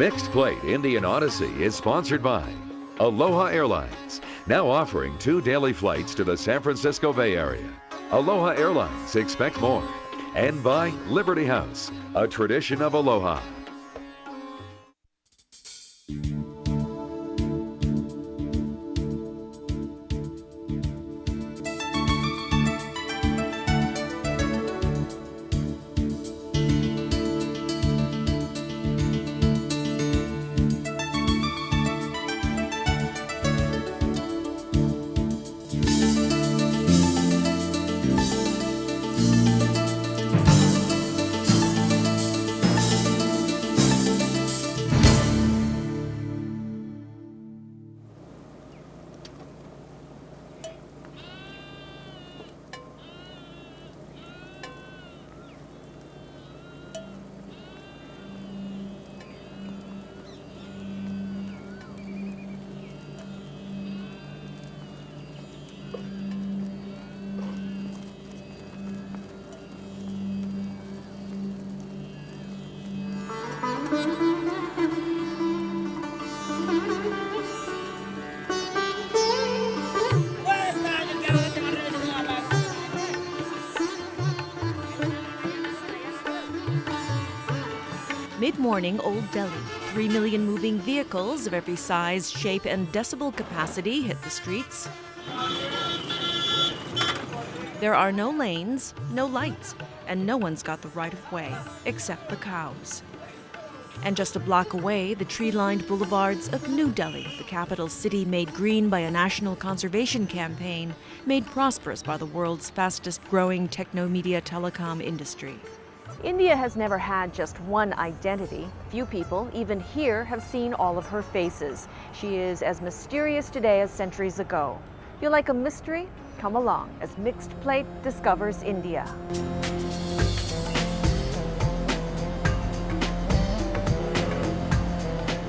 Mixed Plate Indian Odyssey is sponsored by Aloha Airlines, now offering 2 daily flights to the San Francisco Bay Area. Aloha Airlines, expect more. And by Liberty House, a tradition of aloha. Mid-morning, Old Delhi. 3 million moving vehicles of every size, shape, and decibel capacity hit the streets. There are no lanes, no lights, and no one's got the right of way, except the cows. And just a block away, the tree-lined boulevards of New Delhi, the capital city made green by a national conservation campaign, made prosperous by the world's fastest-growing techno-media telecom industry. India has never had just one identity. Few people, even here, have seen all of her faces. She is as mysterious today as centuries ago. You like a mystery? Come along as Mixed Plate discovers India.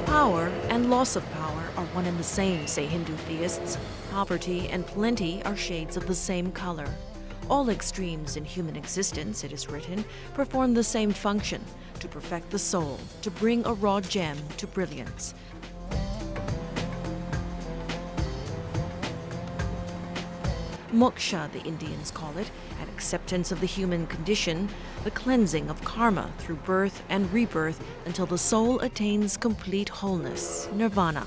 Power and loss of power are one and the same, say Hindu theists. Poverty and plenty are shades of the same color. All extremes in human existence, it is written, perform the same function, to perfect the soul, to bring a raw gem to brilliance. Moksha, the Indians call it, an acceptance of the human condition, the cleansing of karma through birth and rebirth until the soul attains complete wholeness, nirvana.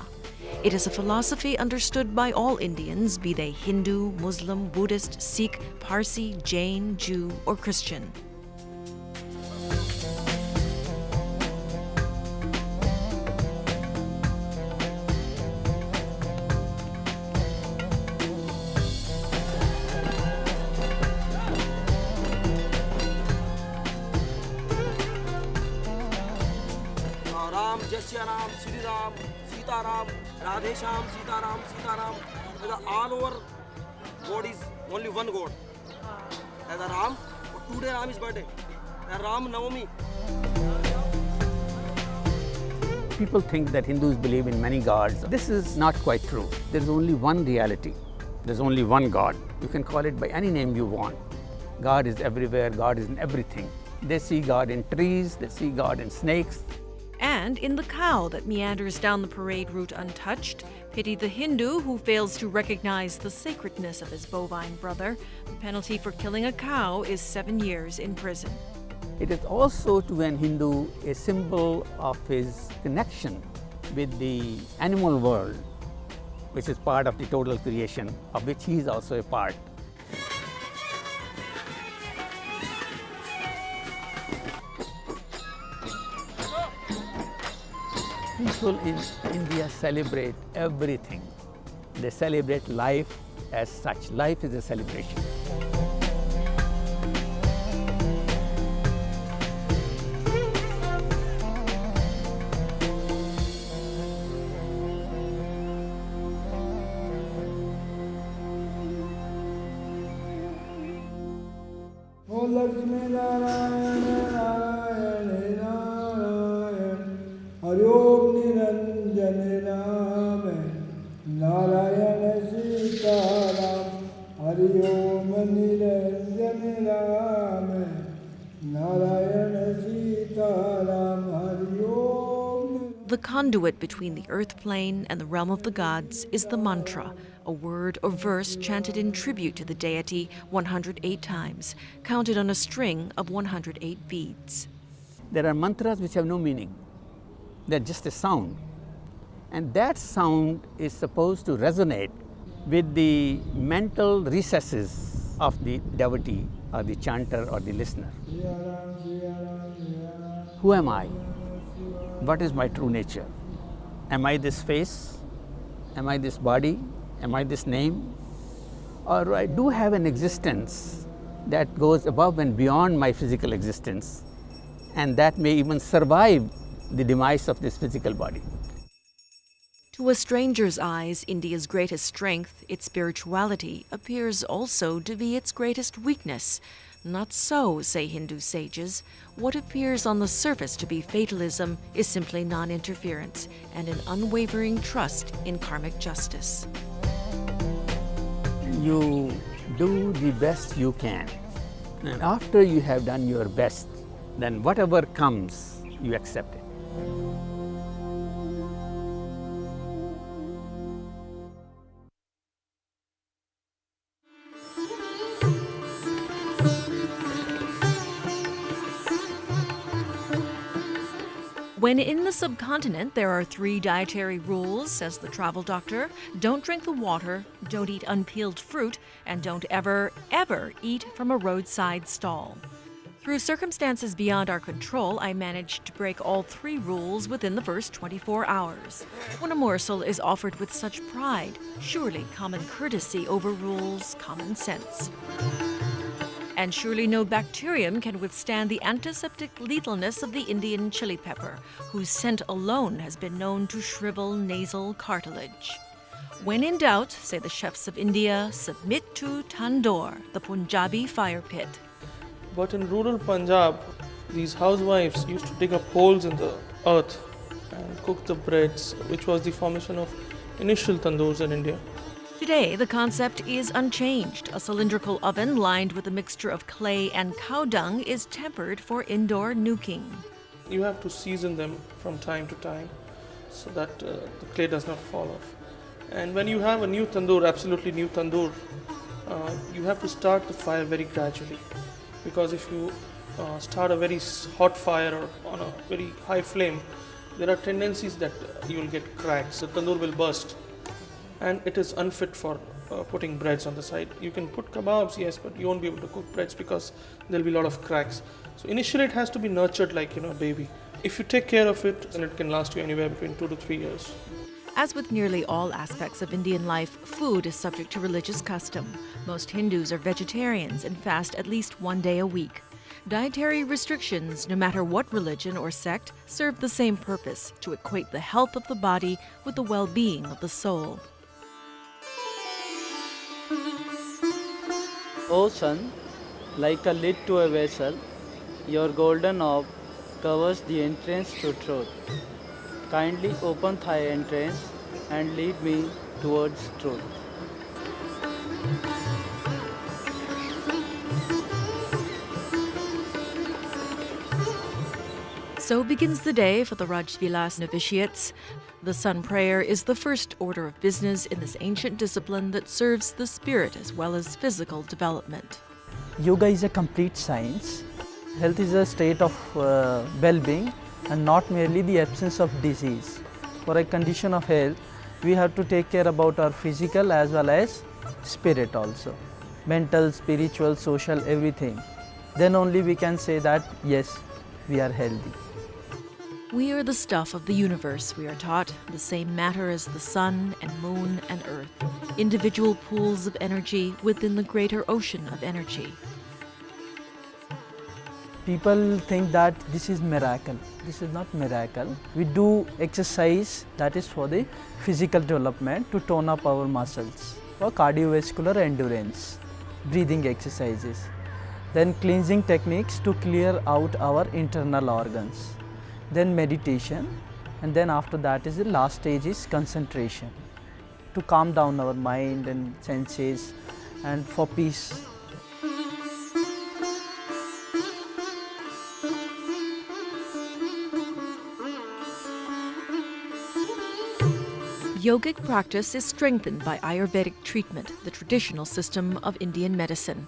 It is a philosophy understood by all Indians, be they Hindu, Muslim, Buddhist, Sikh, Parsi, Jain, Jew, or Christian. Ram, Jai Shri Ram, Sri Ram, Sita Ram, Radhe Sham, Sita Ram, Sita Ram. All over God is only one God. As a Ram, today Ram is birthday. Ram Navami. People think that Hindus believe in many gods. This is not quite true. There is only one reality. There's only one God. You can call it by any name you want. God is everywhere. God is in everything. They see God in trees. They see God in snakes. And in the cow that meanders down the parade route untouched. Pity the Hindu who fails to recognize the sacredness of his bovine brother. The penalty for killing a cow is 7 years in prison. It is also to an Hindu a symbol of his connection with the animal world, which is part of the total creation, of which he is also a part. People in India celebrate everything. They celebrate life as such. Life is a celebration. O Lakshmi Narayana Narayana Narayana Hari Om Niranjana Rama Narayana Sita Ram Hari Om Niranjana Rama Narayana Sita Ram Hari Om. the conduit between the earth plane and the realm of the gods is the mantra, a word or verse chanted in tribute to the deity 108 times, counted on a string of 108 beads. There are mantras which have no meaning. They're just a sound. And that sound is supposed to resonate with the mental recesses of the devotee or the chanter or the listener. Who am I? What is my true nature? Am I this face? Am I this body? Am I this name? Or I do have an existence that goes above and beyond my physical existence, and that may even survive the demise of this physical body. To a stranger's eyes, India's greatest strength, its spirituality, appears also to be its greatest weakness. Not so, say Hindu sages. What appears on the surface to be fatalism is simply non-interference and an unwavering trust in karmic justice. You do the best you can, and after you have done your best, then whatever comes, you accept it. When in the subcontinent, there are 3 dietary rules, says the travel doctor. Don't drink the water, don't eat unpeeled fruit, and don't ever, ever eat from a roadside stall. Through circumstances beyond our control, I managed to break all 3 rules within the first 24 hours. When a morsel is offered with such pride, surely common courtesy overrules common sense. And surely no bacterium can withstand the antiseptic lethalness of the Indian chili pepper, whose scent alone has been known to shrivel nasal cartilage. When in doubt, say the chefs of India, submit to tandoor, the Punjabi fire pit. But in rural Punjab, these housewives used to dig up holes in the earth and cook the breads, which was the formation of initial tandoors in India. Today, the concept is unchanged. A cylindrical oven lined with a mixture of clay and cow dung is tempered for indoor nuking. You have to season them from time to time so that the clay does not fall off. And when you have a new tandoor, absolutely new tandoor, you have to start the fire very gradually. Because if you start a very hot fire or on a very high flame, there are tendencies that you will get cracks. The tandoor will burst. And it is unfit for putting breads on the side. You can put kebabs, yes, but you won't be able to cook breads because there'll be a lot of cracks. So initially it has to be nurtured like, a baby. If you take care of it, then it can last you anywhere between 2 to 3 years. As with nearly all aspects of Indian life, food is subject to religious custom. Most Hindus are vegetarians and fast at least 1 day a week. Dietary restrictions, no matter what religion or sect, serve the same purpose, to equate the health of the body with the well-being of the soul. O sun, like a lid to a vessel, your golden orb covers the entrance to truth. Kindly open thy entrance and lead me towards truth. So begins the day for the Rajvilas novitiates. The sun prayer is the first order of business in this ancient discipline that serves the spirit as well as physical development. Yoga is a complete science. Health is a state of well-being and not merely the absence of disease. For a condition of health, we have to take care about our physical as well as spirit also. Mental, spiritual, social, everything. Then only we can say that yes, we are healthy. We are the stuff of the universe, we are taught, the same matter as the sun and moon and earth, individual pools of energy within the greater ocean of energy. People think that this is miracle. This is not miracle. We do exercise that is for the physical development to tone up our muscles, for cardiovascular endurance, breathing exercises. Then cleansing techniques to clear out our internal organs. Then meditation, and then after that is the last stage is concentration, to calm down our mind and senses and for peace. Yogic practice is strengthened by Ayurvedic treatment, the traditional system of Indian medicine.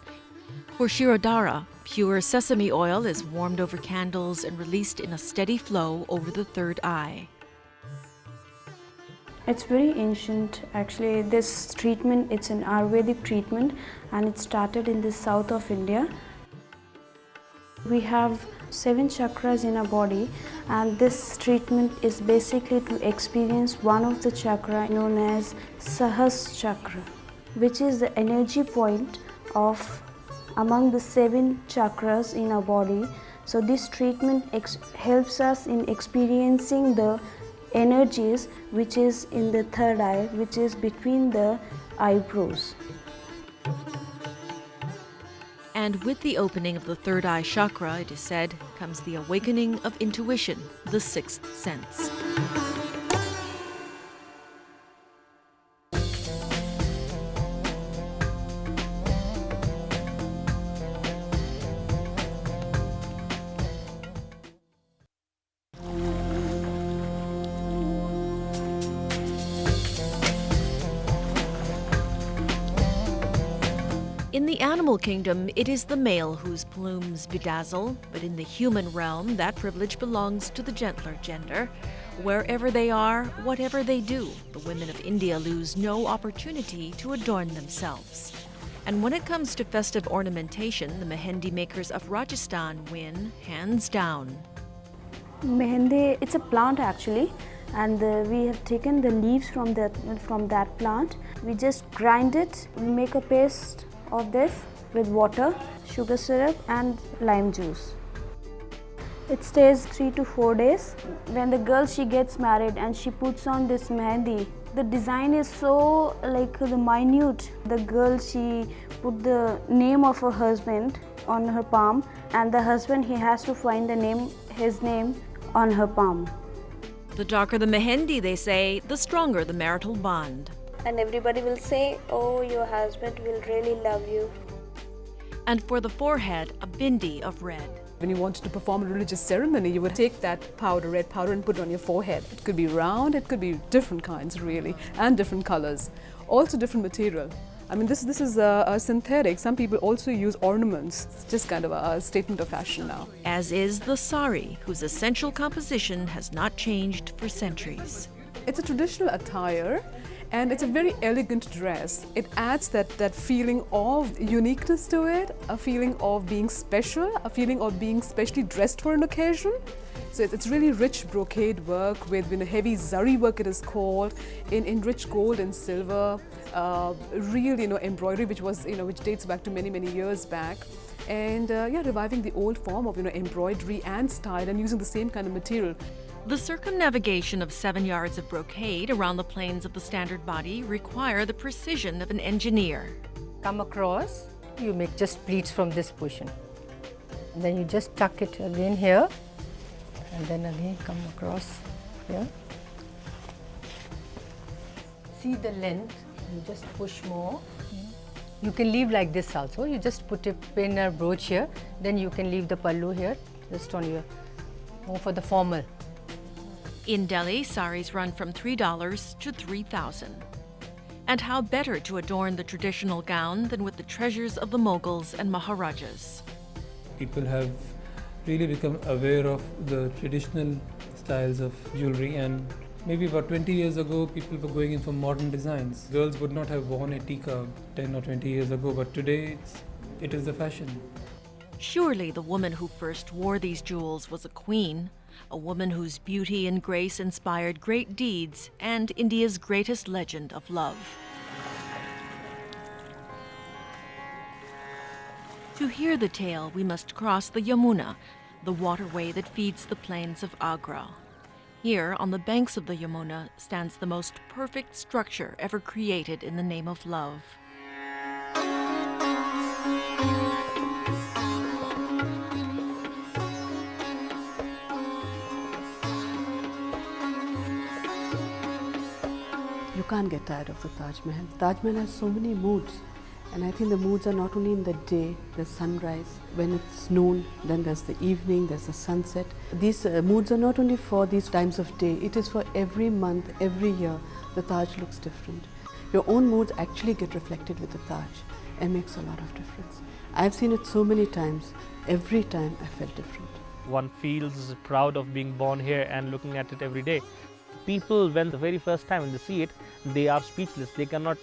For Shirodhara, pure sesame oil is warmed over candles and released in a steady flow over the third eye. It's very ancient actually. This treatment, it's an Ayurvedic treatment and it started in the south of India. We have 7 chakras in our body and this treatment is basically to experience one of the chakra known as Sahas chakra, which is the energy point of among the 7 chakras in our body. So this treatment helps us in experiencing the energies which is in the third eye, which is between the eyebrows. And with the opening of the third eye chakra, it is said, comes the awakening of intuition, the sixth sense. In the animal kingdom, it is the male whose plumes bedazzle, but in the human realm, that privilege belongs to the gentler gender. Wherever they are, whatever they do, the women of India lose no opportunity to adorn themselves. And when it comes to festive ornamentation, the mehendi makers of Rajasthan win hands down. Mehendi, it's a plant actually, and we have taken the leaves from that plant. We just grind it, we make a paste of this with water, sugar syrup and lime juice. It stays 3 to 4 days. When the girl she gets married and she puts on this mehendi, the design is so like the minute. The girl she put the name of her husband on her palm and the husband he has to find his name on her palm. The darker the mehendi, they say, the stronger the marital bond. And everybody will say, oh, your husband will really love you. And for the forehead, a bindi of red. When you wanted to perform a religious ceremony, you would take that powder, red powder, and put it on your forehead. It could be round, it could be different kinds really, and different colors. Also different material. I mean, this is a synthetic. Some people also use ornaments. It's just kind of a statement of fashion now. As is the sari, whose essential composition has not changed for centuries. It's a traditional attire. And it's a very elegant dress. It adds that feeling of uniqueness to it, a feeling of being special, a feeling of being specially dressed for an occasion. So it's really rich brocade work with heavy zari work it is called, in rich gold and silver, real embroidery which dates back to many years back. And reviving the old form of embroidery and style and using the same kind of material. The circumnavigation of 7 yards of brocade around the planes of the standard body require the precision of an engineer. Come across, you make just pleats from this position. And then you just tuck it again here, and then again come across here. See the length, you just push more. You can leave like this also. You just put a pin or brooch here, then you can leave the pallu here, just on your, more for the formal. In Delhi, saris run from $3 to $3,000. And how better to adorn the traditional gown than with the treasures of the Mughals and Maharajas? People have really become aware of the traditional styles of jewelry, and maybe about 20 years ago, people were going in for modern designs. Girls would not have worn a tika 10 or 20 years ago, but today it is the fashion. Surely the woman who first wore these jewels was a queen, a woman whose beauty and grace inspired great deeds and India's greatest legend of love. To hear the tale, we must cross the Yamuna, the waterway that feeds the plains of Agra. Here, on the banks of the Yamuna, stands the most perfect structure ever created in the name of love. You can't get tired of the Taj Mahal. Taj Mahal has so many moods, And I think the moods are not only in the day, there's sunrise, when it's noon, then there's the evening, there's the sunset. These moods are not only for these times of day, it is for every month, every year, the Taj looks different. Your own moods actually get reflected with the Taj and makes a lot of difference. I've seen it so many times, every time I felt different. One feels proud of being born here and looking at it every day. People, when the very first time when they see it, they are speechless. They cannot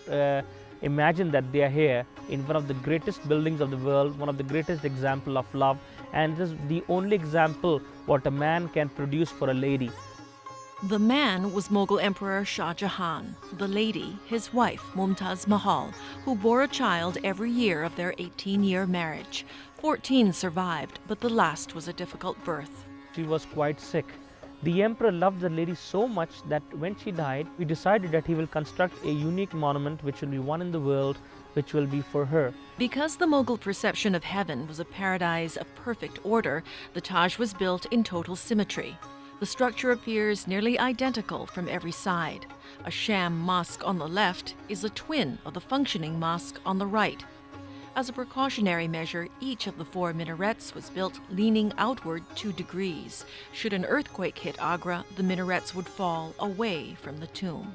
imagine that they are here in one of the greatest buildings of the world, one of the greatest example of love, and this is the only example what a man can produce for a lady. The man was Mughal Emperor Shah Jahan, the lady, his wife Mumtaz Mahal, who bore a child every year of their 18-year marriage. 14 survived, but the last was a difficult birth. She was quite sick. The emperor loved the lady so much that when she died, he decided that he will construct a unique monument which will be one in the world, which will be for her. Because the Mughal perception of heaven was a paradise of perfect order, the Taj was built in total symmetry. The structure appears nearly identical from every side. A sham mosque on the left is a twin of the functioning mosque on the right. As a precautionary measure, each of the 4 minarets was built leaning outward 2 degrees. Should an earthquake hit Agra, the minarets would fall away from the tomb.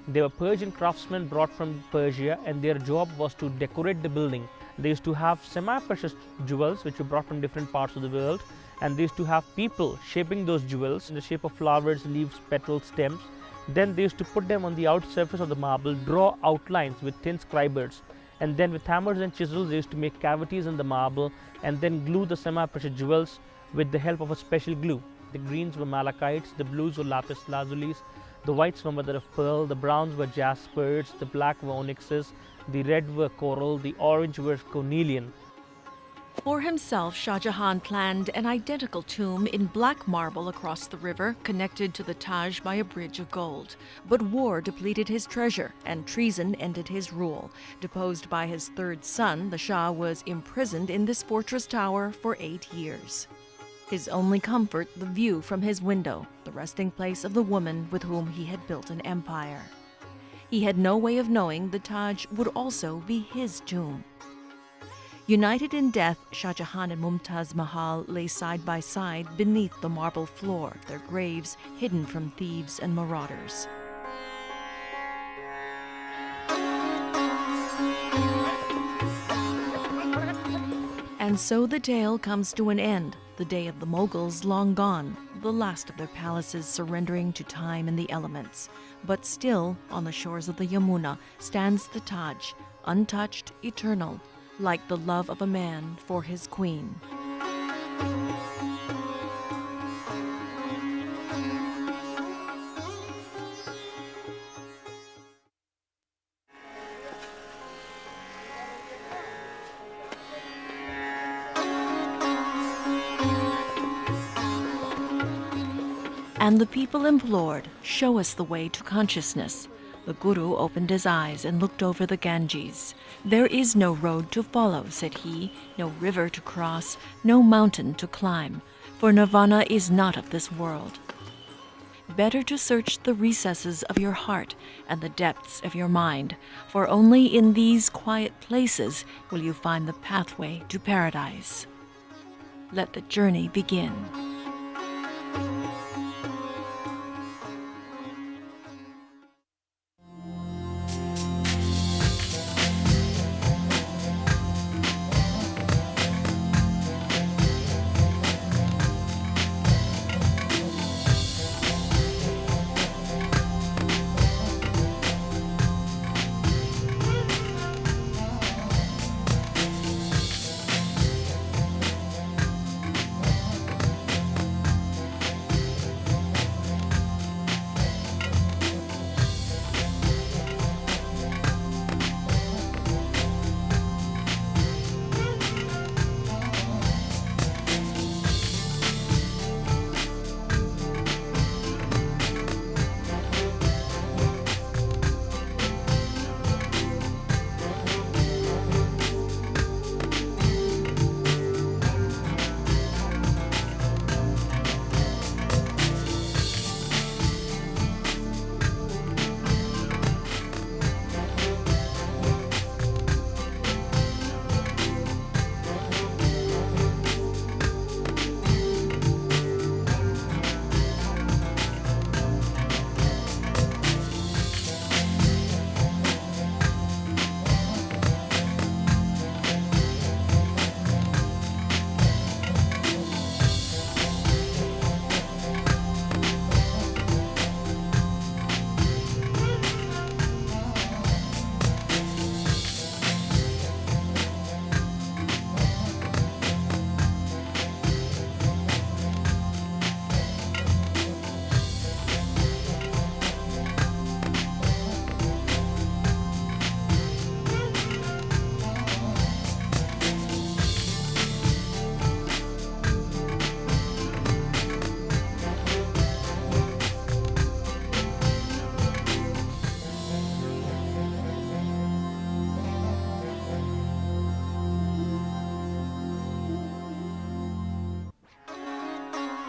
They were Persian craftsmen brought from Persia, and their job was to decorate the building. They used to have semi-precious jewels which were brought from different parts of the world, and they used to have people shaping those jewels in the shape of flowers, leaves, petals, stems. Then they used to put them on the outer surface of the marble, draw outlines with thin scribers, and then with hammers and chisels they used to make cavities in the marble and then glue the semi-precious jewels with the help of a special glue. The greens were malachites, the blues were lapis lazulis, the whites were mother of pearl, the browns were jaspers, the black were onyxes, the red were coral, the orange were cornelian. For himself, Shah Jahan planned an identical tomb in black marble across the river, connected to the Taj by a bridge of gold. But war depleted his treasure, and treason ended his rule. Deposed by his 3rd son, the Shah was imprisoned in this fortress tower for 8 years. His only comfort, the view from his window, the resting place of the woman with whom he had built an empire. He had no way of knowing the Taj would also be his tomb. United in death, Shah Jahan and Mumtaz Mahal lay side by side beneath the marble floor, their graves hidden from thieves and marauders. And so the tale comes to an end, the day of the Mughals long gone, the last of their palaces surrendering to time and the elements. But still, on the shores of the Yamuna, stands the Taj, untouched, eternal, like the love of a man for his queen. And the people implored, "Show us the way to consciousness." The Guru opened his eyes and looked over the Ganges. "There is no road to follow," said he, "no river to cross, no mountain to climb, for nirvana is not of this world. Better to search the recesses of your heart and the depths of your mind, for only in these quiet places will you find the pathway to paradise. Let the journey begin."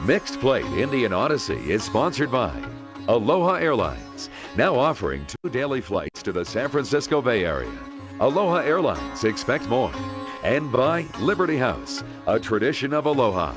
Mixed Plate Indian Odyssey is sponsored by Aloha Airlines, now offering 2 daily flights to the San Francisco Bay Area. Aloha Airlines, expect more. And by Liberty House, a tradition of aloha.